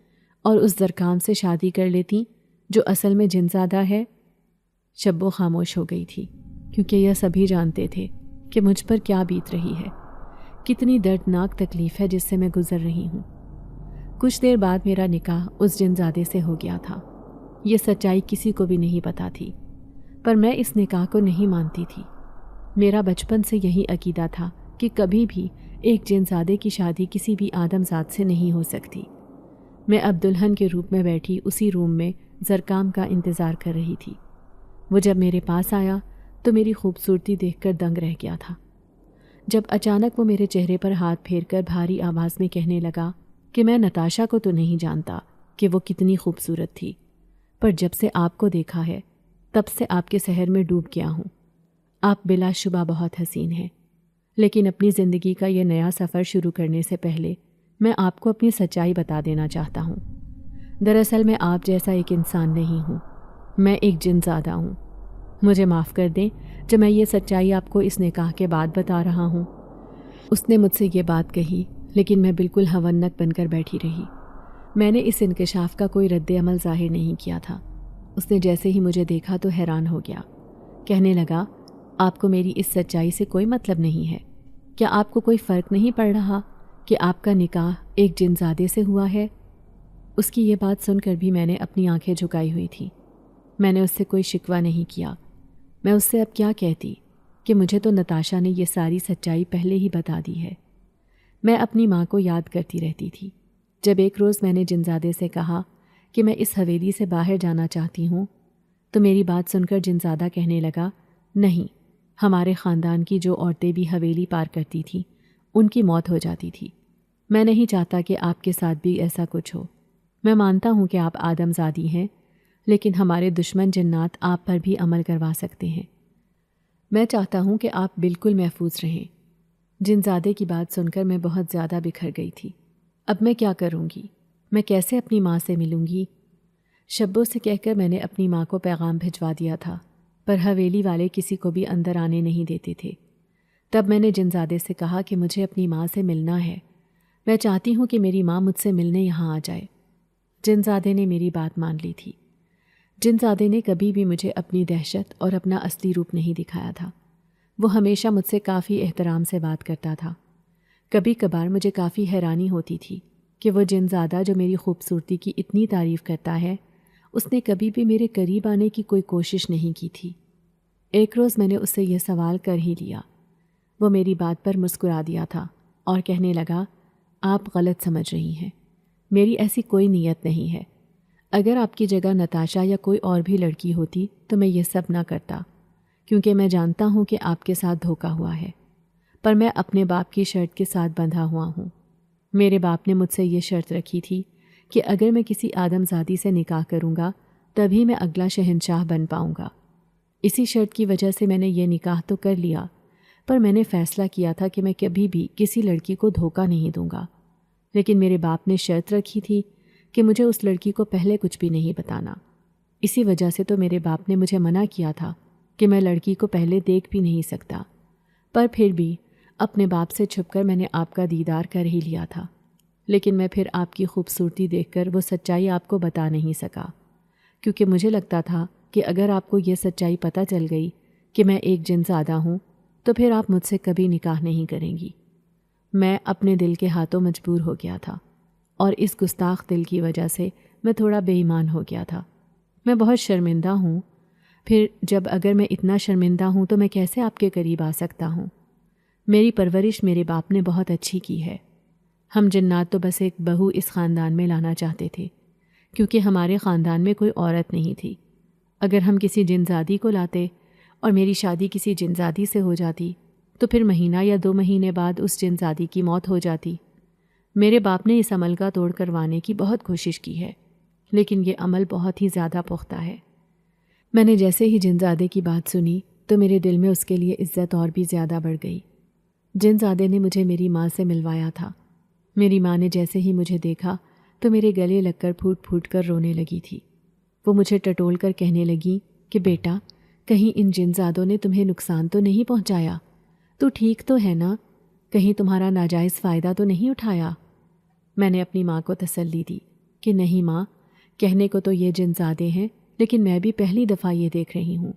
اور اس زرکام سے شادی کر لیتی جو اصل میں جنزادہ ہے؟ شبو خاموش ہو گئی تھی، کیونکہ یہ سبھی جانتے تھے کہ مجھ پر کیا بیت رہی ہے۔ کتنی دردناک تکلیف ہے جس سے میں گزر رہی ہوں۔ کچھ دیر بعد میرا نکاح اس جنزادے سے ہو گیا تھا۔ یہ سچائی کسی کو بھی نہیں پتہ تھی، پر میں اس نکاح کو نہیں مانتی تھی۔ میرا بچپن سے یہی عقیدہ تھا کہ کبھی بھی ایک جنزادے کی شادی کسی بھی آدم ذات سے نہیں ہو سکتی۔ میں اب دلہن کے روپ میں بیٹھی اسی روم میں زرکام کا انتظار کر رہی تھی۔ وہ جب میرے پاس آیا تو میری خوبصورتی دیکھ کر دنگ رہ گیا تھا۔ جب اچانک وہ میرے چہرے پر ہاتھ پھیر کر بھاری آواز میں کہنے لگا کہ میں نتاشا کو تو نہیں جانتا کہ وہ کتنی خوبصورت تھی، پر جب سے آپ کو دیکھا ہے تب سے آپ کے سحر میں ڈوب گیا ہوں۔ آپ بلا شبہ بہت حسین ہیں، لیکن اپنی زندگی کا یہ نیا سفر شروع کرنے سے پہلے میں آپ کو اپنی سچائی بتا دینا چاہتا ہوں۔ دراصل میں آپ جیسا ایک انسان نہیں ہوں، میں ایک جن زادہ ہوں۔ مجھے معاف کر دیں جو میں یہ سچائی آپ کو اس نکاح کے بعد بتا رہا ہوں۔ اس نے مجھ سے یہ بات کہی، لیکن میں بالکل ہونک بن کر بیٹھی رہی۔ میں نے اس انکشاف کا کوئی رد عمل ظاہر نہیں کیا تھا۔ اس نے جیسے ہی مجھے دیکھا تو حیران ہو گیا۔ کہنے لگا، آپ کو میری اس سچائی سے کوئی مطلب نہیں ہے؟ کیا آپ کو کوئی فرق نہیں پڑ رہا کہ آپ کا نکاح ایک جنزادے سے ہوا ہے؟ اس کی یہ بات سن کر بھی میں نے اپنی آنکھیں جھکائی ہوئی تھی۔ میں نے اس سے کوئی شکوہ نہیں کیا۔ میں اس سے اب کیا کہتی کہ مجھے تو نتاشا نے یہ ساری سچائی پہلے ہی بتا دی ہے۔ میں اپنی ماں کو یاد کرتی رہتی تھی۔ جب ایک روز میں نے جنزادے سے کہا کہ میں اس حویلی سے باہر جانا چاہتی ہوں تو میری بات سن کر جنزادہ کہنے لگا، نہیں، ہمارے خاندان کی جو عورتیں بھی حویلی پار کرتی تھیں ان کی موت ہو جاتی تھی۔ میں نہیں چاہتا کہ آپ کے ساتھ بھی ایسا کچھ ہو۔ میں مانتا ہوں کہ آپ آدم زادی ہیں، لیکن ہمارے دشمن جنات آپ پر بھی عمل کروا سکتے ہیں۔ میں چاہتا ہوں کہ آپ بالکل محفوظ رہیں۔ جنزادے کی بات سن کر میں بہت زیادہ بکھر گئی تھی۔ اب میں کیا کروں گی؟ میں کیسے اپنی ماں سے ملوں گی؟ شبو سے کہہ کر میں نے اپنی ماں کو پیغام بھجوا دیا تھا، پر حویلی والے کسی کو بھی اندر آنے نہیں دیتے تھے۔ تب میں نے جنزادے سے کہا کہ مجھے اپنی ماں سے ملنا ہے، میں چاہتی ہوں کہ میری ماں مجھ سے ملنے یہاں آ جائے۔ جنزادے نے میری بات مان لی تھی۔ جنزادے نے کبھی بھی مجھے اپنی دہشت اور اپنا اصلی روپ نہیں دکھایا تھا۔ وہ ہمیشہ مجھ سے کافی احترام سے بات کرتا تھا۔ کبھی کبھار مجھے کافی حیرانی ہوتی تھی کہ وہ جنزادہ جو میری خوبصورتی کی اتنی تعریف کرتا ہے، اس نے کبھی بھی میرے قریب آنے کی کوئی کوشش نہیں کی تھی۔ ایک روز میں نے اس سے یہ سوال کر ہی لیا۔ وہ میری بات پر مسکرا دیا تھا اور کہنے لگا، آپ غلط سمجھ رہی ہیں، میری ایسی کوئی نیت نہیں ہے۔ اگر آپ کی جگہ نتاشا یا کوئی اور بھی لڑکی ہوتی تو میں یہ سب نہ کرتا، کیونکہ میں جانتا ہوں کہ آپ کے ساتھ دھوکہ ہوا ہے، پر میں اپنے باپ کی شرط کے ساتھ بندھا ہوا ہوں۔ میرے باپ نے مجھ سے یہ شرط رکھی تھی کہ اگر میں کسی آدم زادی سے نکاح کروں گا تبھی میں اگلا شہنشاہ بن پاؤں گا۔ اسی شرط کی وجہ سے میں نے یہ نکاح تو کر لیا، پر میں نے فیصلہ کیا تھا کہ میں کبھی بھی کسی لڑکی کو دھوکہ نہیں دوں گا۔ لیکن میرے باپ نے شرط رکھی تھی کہ مجھے اس لڑکی کو پہلے کچھ بھی نہیں بتانا۔ اسی وجہ سے تو میرے باپ نے مجھے منع کیا تھا کہ میں لڑکی کو پہلے دیکھ بھی نہیں سکتا، پر پھر بھی اپنے باپ سے چھپ کر میں نے آپ کا دیدار کر ہی لیا تھا۔ لیکن میں پھر آپ کی خوبصورتی دیکھ کر وہ سچائی آپ کو بتا نہیں سکا، کیونکہ مجھے لگتا تھا کہ اگر آپ کو یہ سچائی پتہ چل گئی کہ میں ایک جنزادہ ہوں تو پھر آپ مجھ سے کبھی نکاح نہیں کریں گی۔ میں اپنے دل کے ہاتھوں مجبور ہو گیا تھا، اور اس گستاخ دل کی وجہ سے میں تھوڑا بے ایمان ہو گیا تھا۔ میں بہت شرمندہ ہوں۔ پھر جب اگر میں اتنا شرمندہ ہوں تو میں کیسے آپ کے قریب آ سکتا ہوں؟ میری پرورش میرے باپ نے بہت اچھی کی ہے۔ ہم جنات تو بس ایک بہو اس خاندان میں لانا چاہتے تھے، کیونکہ ہمارے خاندان میں کوئی عورت نہیں تھی۔ اگر ہم کسی جنزادی کو لاتے اور میری شادی کسی جنزادی سے ہو جاتی تو پھر مہینہ یا 2 مہینے بعد اس جنزادی کی موت ہو جاتی۔ میرے باپ نے اس عمل کا توڑ کروانے کی بہت کوشش کی ہے، لیکن یہ عمل بہت ہی زیادہ پختہ ہے۔ میں نے جیسے ہی جنزادے کی بات سنی تو میرے دل میں اس کے لیے عزت اور بھی زیادہ بڑھ گئی۔ جنزادے نے مجھے میری ماں سے ملوایا تھا۔ میری ماں نے جیسے ہی مجھے دیکھا تو میرے گلے لگ کر پھوٹ پھوٹ کر رونے لگی تھی۔ وہ مجھے ٹٹول کر کہنے لگی کہ بیٹا، کہیں ان جنزادوں نے تمہیں نقصان تو نہیں پہنچایا؟ تو ٹھیک تو ہے نا؟ کہیں تمہارا ناجائز فائدہ تو نہیں اٹھایا؟ میں نے اپنی ماں کو تسلی دی کہ نہیں ماں، کہنے کو تو یہ جنزادے ہیں، لیکن میں بھی پہلی دفعہ یہ دیکھ رہی ہوں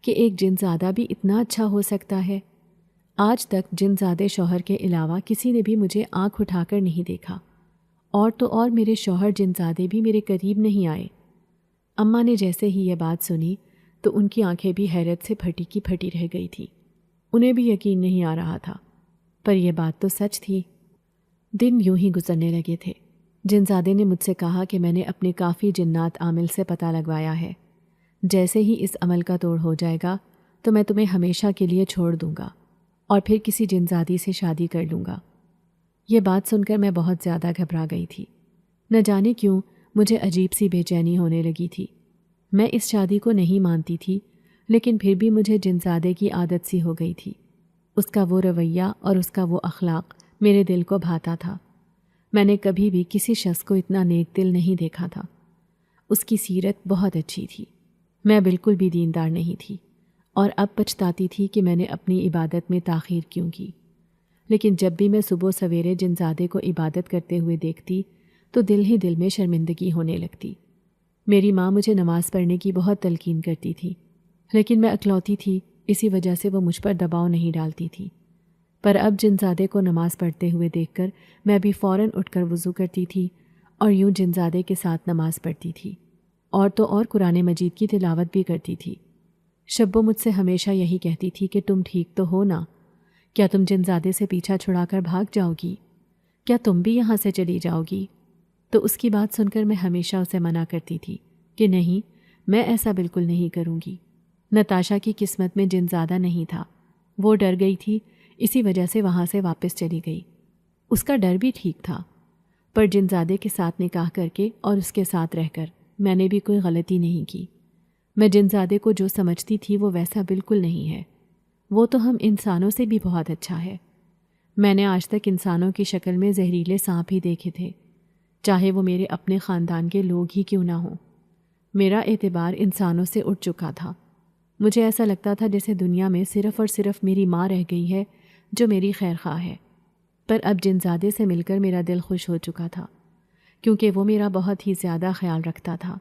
کہ ایک جنزادہ بھی اتنا اچھا ہو سکتا ہے۔ آج تک جنزادے شوہر کے علاوہ کسی نے بھی مجھے آنکھ اٹھا کر نہیں دیکھا، اور تو اور میرے شوہر جنزادے بھی میرے قریب نہیں آئے۔ اماں نے جیسے ہی یہ بات سنی تو ان کی آنکھیں بھی حیرت سے پھٹی کی پھٹی رہ گئی تھی۔ انہیں بھی یقین نہیں آ رہا تھا، پر یہ بات تو سچ تھی۔ دن یوں ہی گزرنے لگے تھے۔ جنزادے نے مجھ سے کہا کہ میں نے اپنے کافی جنات عامل سے پتہ لگوایا ہے، جیسے ہی اس عمل کا توڑ ہو جائے گا تو میں تمہیں ہمیشہ کے لیے چھوڑ دوں گا اور پھر کسی جنزادی سے شادی کر لوں گا۔ یہ بات سن کر میں بہت زیادہ گھبرا گئی تھی۔ نہ جانے کیوں مجھے عجیب سی بے چینی ہونے لگی تھی۔ میں اس شادی کو نہیں مانتی تھی، لیکن پھر بھی مجھے جنزادے کی عادت سی ہو گئی تھی۔ اس کا وہ رویہ اور اس کا وہ اخلاق میرے دل کو بھاتا تھا۔ میں نے کبھی بھی کسی شخص کو اتنا نیک دل نہیں دیکھا تھا۔ اس کی سیرت بہت اچھی تھی۔ میں بالکل بھی دیندار نہیں تھی اور اب پچھتاتی تھی کہ میں نے اپنی عبادت میں تاخیر کیوں کی۔ لیکن جب بھی میں صبح سویرے جنزادے کو عبادت کرتے ہوئے دیکھتی تو دل ہی دل میں شرمندگی ہونے لگتی۔ میری ماں مجھے نماز پڑھنے کی بہت تلقین کرتی تھی، لیکن میں اکلوتی تھی، اسی وجہ سے وہ مجھ پر دباؤ نہیں ڈالتی تھی۔ پر اب جنزادے کو نماز پڑھتے ہوئے دیکھ کر میں بھی فوراً اٹھ کر وضو کرتی تھی اور یوں جنزادے کے ساتھ نماز پڑھتی تھی، اور تو اور قرآن مجید کی تلاوت بھی کرتی تھی۔ شبو مجھ سے ہمیشہ یہی کہتی تھی کہ تم ٹھیک تو ہو نا؟ کیا تم جنزادے سے پیچھا چھڑا کر بھاگ جاؤ گی؟ کیا تم بھی یہاں سے چلی جاؤ گی؟ تو اس کی بات سن کر میں ہمیشہ اسے منع کرتی تھی کہ نہیں، میں ایسا بالکل نہیں کروں گی۔ نتاشا کی قسمت میں جنزادہ نہیں تھا، وہ ڈر گئی تھی، اسی وجہ سے وہاں سے واپس چلی گئی۔ اس کا ڈر بھی ٹھیک تھا، پر جنزادے کے ساتھ نکاح کر کے اور اس کے ساتھ رہ کر میں نے بھی کوئی غلطی نہیں کی۔ میں جنزادے کو جو سمجھتی تھی وہ ویسا بالکل نہیں ہے۔ وہ تو ہم انسانوں سے بھی بہت اچھا ہے۔ میں نے آج تک انسانوں کی شکل میں زہریلے سانپ ہی دیکھے تھے، چاہے وہ میرے اپنے خاندان کے لوگ ہی کیوں نہ ہوں۔ میرا اعتبار انسانوں سے اٹھ چکا تھا۔ مجھے ایسا لگتا تھا جیسے دنیا میں صرف اور صرف میری ماں رہ گئی ہے جو میری خیر خواہ ہے۔ پر اب جنزادے سے مل کر میرا دل خوش ہو چکا تھا، کیونکہ وہ میرا بہت ہی زیادہ خیال رکھتا تھا۔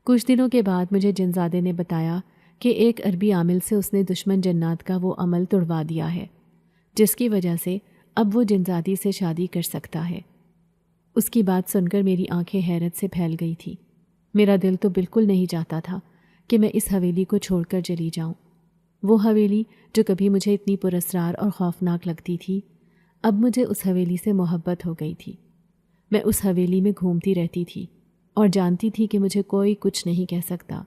کچھ دنوں کے بعد مجھے جنزادے نے بتایا کہ ایک عربی عامل سے اس نے دشمن جنات کا وہ عمل توڑوا دیا ہے، جس کی وجہ سے اب وہ جنزادی سے شادی کر سکتا ہے۔ اس کی بات سن کر میری آنکھیں حیرت سے پھیل گئی تھی۔ میرا دل تو بالکل نہیں چاہتا تھا کہ میں اس حویلی کو چھوڑ کر چلی جاؤں۔ وہ حویلی جو کبھی مجھے اتنی پراسرار اور خوفناک لگتی تھی، اب مجھے اس حویلی سے محبت ہو گئی تھی۔ میں اس حویلی میں گھومتی رہتی تھی اور جانتی تھی کہ مجھے کوئی کچھ نہیں کہہ سکتا۔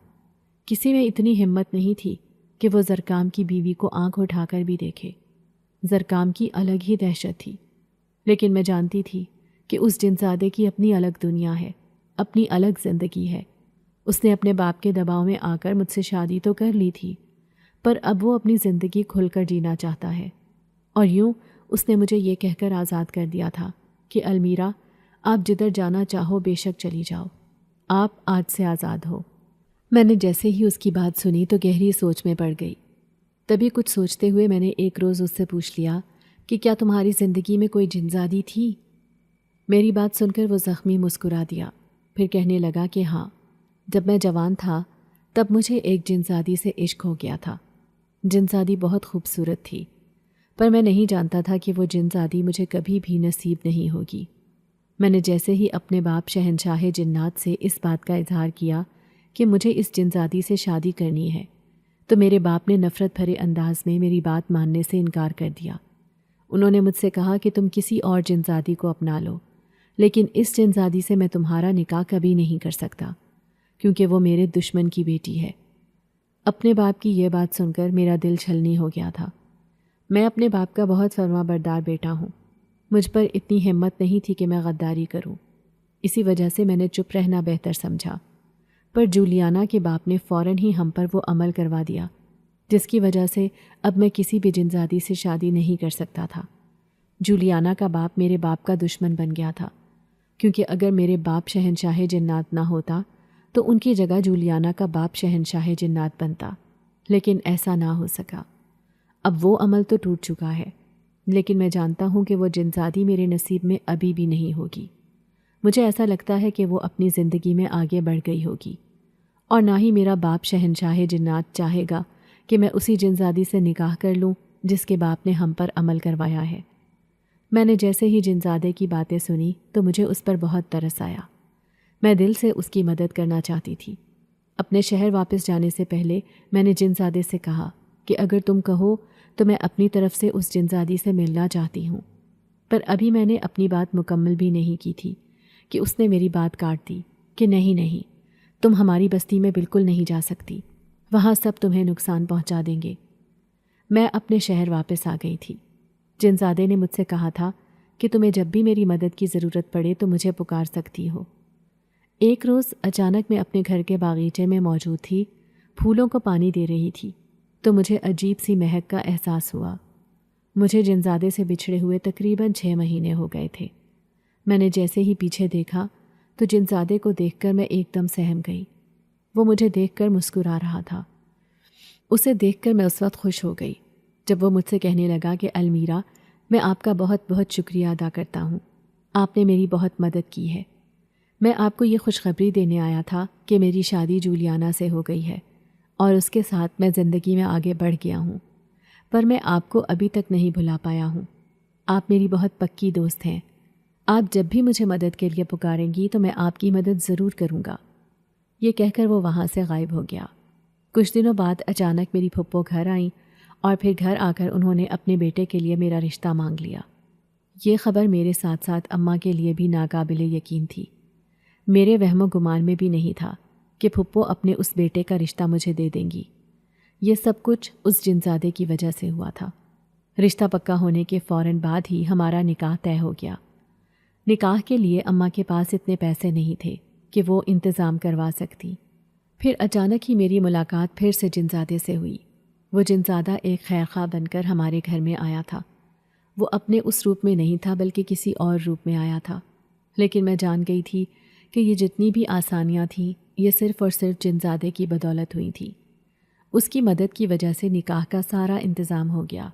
کسی میں اتنی ہمت نہیں تھی کہ وہ زرکام کی بیوی کو آنکھ اٹھا کر بھی دیکھے۔ زرکام کی الگ ہی دہشت تھی، لیکن میں جانتی تھی کہ اس جنزادے کی اپنی الگ دنیا ہے، اپنی الگ زندگی ہے۔ اس نے اپنے باپ کے دباؤ میں آ کر مجھ سے شادی تو کر لی تھی، پر اب وہ اپنی زندگی کھل کر جینا چاہتا ہے۔ اور یوں اس نے مجھے یہ کہہ کر آزاد کر دیا تھا کہ المیرا، آپ جدھر جانا چاہو بے شک چلی جاؤ، آپ آج سے آزاد ہو۔ میں نے جیسے ہی اس کی بات سنی تو گہری سوچ میں پڑ گئی۔ تبھی کچھ سوچتے ہوئے میں نے ایک روز اس سے پوچھ لیا کہ کیا تمہاری زندگی میں کوئی جنزادی تھی؟ میری بات سن کر وہ زخمی مسکرا دیا، پھر کہنے لگا کہ ہاں، جب میں جوان تھا تب مجھے ایک جنزادی سے عشق ہو گیا تھا۔ جنزادی بہت خوبصورت تھی، پر میں نہیں جانتا تھا کہ وہ جنزادی مجھے کبھی بھی نصیب نہیں ہوگی۔ میں نے جیسے ہی اپنے باپ شہنشاہ جنات سے اس بات کا اظہار کیا کہ مجھے اس جنزادی سے شادی کرنی ہے، تو میرے باپ نے نفرت بھرے انداز میں میری بات ماننے سے انکار کر دیا۔ انہوں نے مجھ سے کہا کہ تم کسی اور جنزادی کو اپنا لو، لیکن اس جنزادی سے میں تمہارا نکاح کبھی نہیں کر سکتا، کیونکہ وہ میرے دشمن کی بیٹی ہے۔ اپنے باپ کی یہ بات سن کر میرا دل چھلنی ہو گیا تھا۔ میں اپنے باپ کا بہت فرما بردار بیٹا ہوں، مجھ پر اتنی ہمت نہیں تھی کہ میں غداری کروں، اسی وجہ سے میں نے چپ رہنا بہتر سمجھا۔ پر جولیانا کے باپ نے فوراً ہی ہم پر وہ عمل کروا دیا، جس کی وجہ سے اب میں کسی بھی جنزادی سے شادی نہیں کر سکتا تھا۔ جولیانا کا باپ میرے باپ کا دشمن بن گیا تھا، کیونکہ اگر میرے باپ شہنشاہ جنات نہ ہوتا تو ان کی جگہ جولیانا کا باپ شہنشاہ جنات بنتا، لیکن ایسا نہ ہو سکا۔ اب وہ عمل تو ٹوٹ چکا ہے، لیکن میں جانتا ہوں کہ وہ جنزادی میرے نصیب میں ابھی بھی نہیں ہوگی۔ مجھے ایسا لگتا ہے کہ وہ اپنی زندگی میں آگے بڑھ گئی ہوگی، اور نہ ہی میرا باپ شہنشاہ جنات چاہے گا کہ میں اسی جنزادی سے نکاح کر لوں جس کے باپ نے ہم پر عمل کروایا ہے۔ میں نے جیسے ہی جنزادے کی باتیں سنی تو مجھے اس پر بہت ترس آیا۔ میں دل سے اس کی مدد کرنا چاہتی تھی۔ اپنے شہر واپس جانے سے پہلے میں نے جنزادے سے کہا کہ اگر تم کہو تو میں اپنی طرف سے اس جنزادی سے ملنا چاہتی ہوں، پر ابھی میں نے اپنی بات مکمل بھی نہیں کی تھی کہ اس نے میری بات کاٹ دی کہ نہیں، تم ہماری بستی میں بالکل نہیں جا سکتی، وہاں سب تمہیں نقصان پہنچا دیں گے۔ میں اپنے شہر واپس آ گئی تھی۔ جنزادے نے مجھ سے کہا تھا کہ تمہیں جب بھی میری مدد کی ضرورت پڑے تو مجھے پکار سکتی ہو۔ ایک روز اچانک میں اپنے گھر کے باغیچے میں موجود تھی، پھولوں کو پانی دے رہی تھی تو مجھے عجیب سی مہک کا احساس ہوا۔ مجھے جنزادے سے بچھڑے ہوئے تقریباً 6 مہینے ہو گئے تھے۔ میں نے جیسے ہی پیچھے دیکھا تو جنزادے کو دیکھ کر میں ایک دم سہم گئی۔ وہ مجھے دیکھ کر مسکرا رہا تھا۔ اسے دیکھ کر میں اس وقت خوش ہو گئی جب وہ مجھ سے کہنے لگا کہ المیرا، میں آپ کا بہت بہت شکریہ ادا کرتا ہوں، آپ نے میری بہت مدد کی ہے۔ میں آپ کو یہ خوشخبری دینے آیا تھا کہ میری شادی جولیانا سے ہو گئی ہے اور اس کے ساتھ میں زندگی میں آگے بڑھ گیا ہوں، پر میں آپ کو ابھی تک نہیں بھلا پایا ہوں۔ آپ میری بہت پکی دوست ہیں۔ آپ جب بھی مجھے مدد کے لیے پکاریں گی تو میں آپ کی مدد ضرور کروں گا۔ یہ کہہ کر وہ وہاں سے غائب ہو گیا۔ کچھ دنوں بعد اچانک میری پھپھو گھر آئیں اور پھر گھر آ کر انہوں نے اپنے بیٹے کے لیے میرا رشتہ مانگ لیا۔ یہ خبر میرے ساتھ ساتھ اماں کے لیے بھی ناقابل یقین تھی۔ میرے وہم و گمان میں بھی نہیں تھا کہ پھپھو اپنے اس بیٹے کا رشتہ مجھے دے دیں گی۔ یہ سب کچھ اس جنزادے کی وجہ سے ہوا تھا۔ رشتہ پکا ہونے کے فوراً بعد ہی ہمارا نکاح طے ہو گیا۔ نکاح کے لیے اماں کے پاس اتنے پیسے نہیں تھے کہ وہ انتظام کروا سکتی۔ پھر اچانک ہی میری ملاقات پھر سے جنزادے سے ہوئی۔ وہ جنزادہ ایک خیرخواہ بن کر ہمارے گھر میں آیا تھا۔ وہ اپنے اس روپ میں نہیں تھا بلکہ کسی اور روپ میں آیا تھا، لیکن میں جان گئی تھی کہ یہ جتنی بھی آسانیاں تھیں یہ صرف اور صرف جنزادے کی بدولت ہوئی تھی۔ اس کی مدد کی وجہ سے نکاح کا سارا انتظام ہو گیا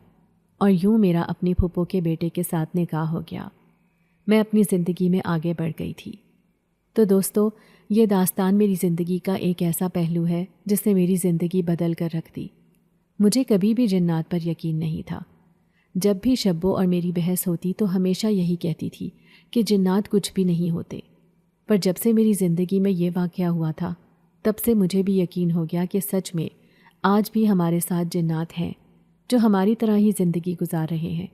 اور یوں میرا اپنی پھپھو کے بیٹے کے ساتھ نکاح ہو گیا۔ میں اپنی زندگی میں آگے بڑھ گئی تھی۔ تو دوستو، یہ داستان میری زندگی کا ایک ایسا پہلو ہے جس نے میری زندگی بدل کر رکھ دی۔ مجھے کبھی بھی جنات پر یقین نہیں تھا۔ جب بھی شبو اور میری بحث ہوتی تو ہمیشہ یہی کہتی تھی کہ جنات کچھ بھی نہیں ہوتے، پر جب سے میری زندگی میں یہ واقعہ ہوا تھا تب سے مجھے بھی یقین ہو گیا کہ سچ میں آج بھی ہمارے ساتھ جنات ہیں جو ہماری طرح ہی زندگی گزار رہے ہیں،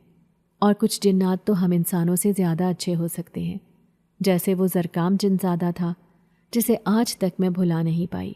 اور کچھ جنات تو ہم انسانوں سے زیادہ اچھے ہو سکتے ہیں، جیسے وہ زرکام جنزادہ تھا جسے آج تک میں بھلا نہیں پائی۔